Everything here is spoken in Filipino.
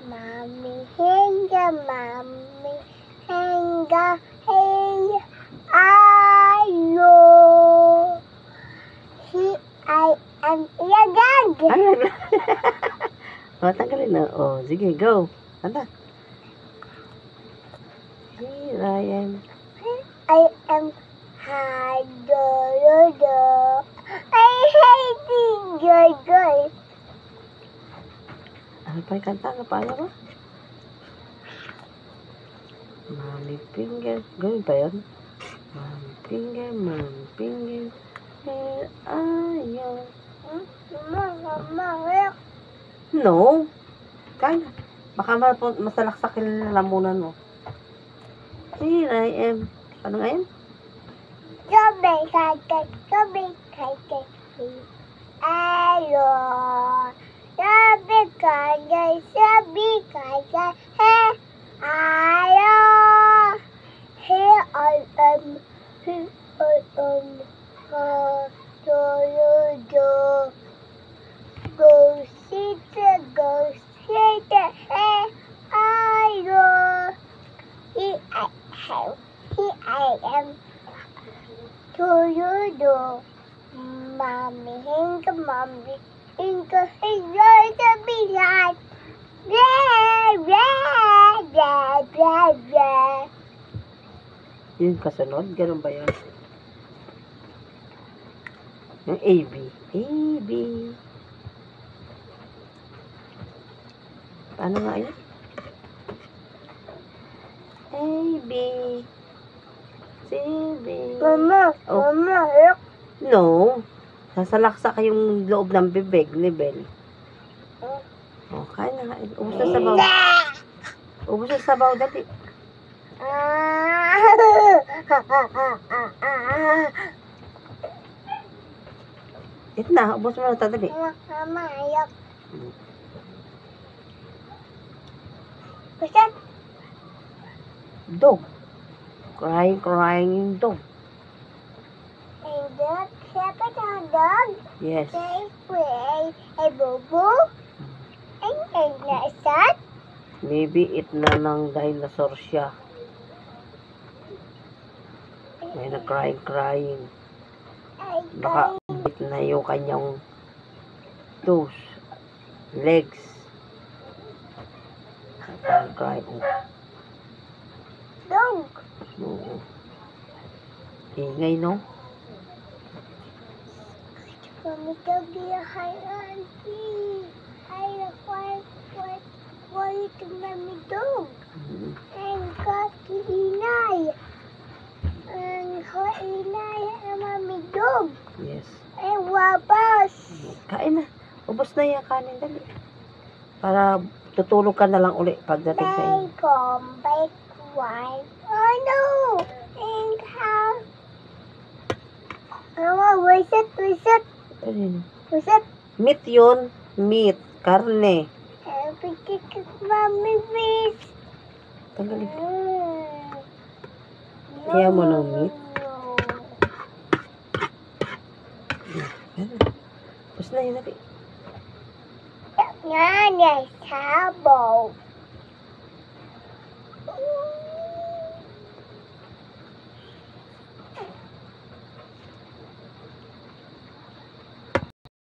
Mommy hinga, mommy hinga, hey, ayo. I am ilagag. Ano? O, tanggalin na. O, sige, go. Kanta. Here I am. I am hado. I hate it. Ano pa yung kanta? Ano pa mo? Mommy finger. Gawin pa yun? Mommy finger. Here I am. Mama, No. Kaya. Baka masalaksak yung lamunan mo. Here I am. Ano nga yan? sabi kagad. Ayo. Sabi kagad. Hey, ayo. Here I am. Go sit, hey, ayo. Here I am. Do. Mommy hinga, the behind. Yung kasunod? Ganun ba yun? Yung AB. AB. Paano nga yun? AB. CB. Mama, Oh. look. No. Sasalaksak yung loob ng bibig ni Bel. Oh, kain na kain. Ubus na sabaw. Ubus na sabaw dati. Ito na, ubus mo na ito dali. Mama, ayok. Basta, Dog. Crying yung dog. and dog, siapa ang dog? Yes. They play a bobo. And nasat. Maybe it na ng dinosaur siya. May na crying. Baka bit na yung kanyang toes, legs. Crying. Dog. Oo. Ingay, no? Mami, dog, hi, auntie. Hi, why to mami dog? And kaki inay. And inay ang mami dog. Yes. And wabas. Kain na. Ubos na yung kanin, dali. Para tutulog ka na lang uli pagdating sa inyo. Bake wine. Oh no! And how? What's it? Ayun. What's it? Meat yun. Meat. Karne. Pagkikik mami fish. Tanggalin. Kaya mo ng meat. Ubos na yun, dali. Yan ay sabaw.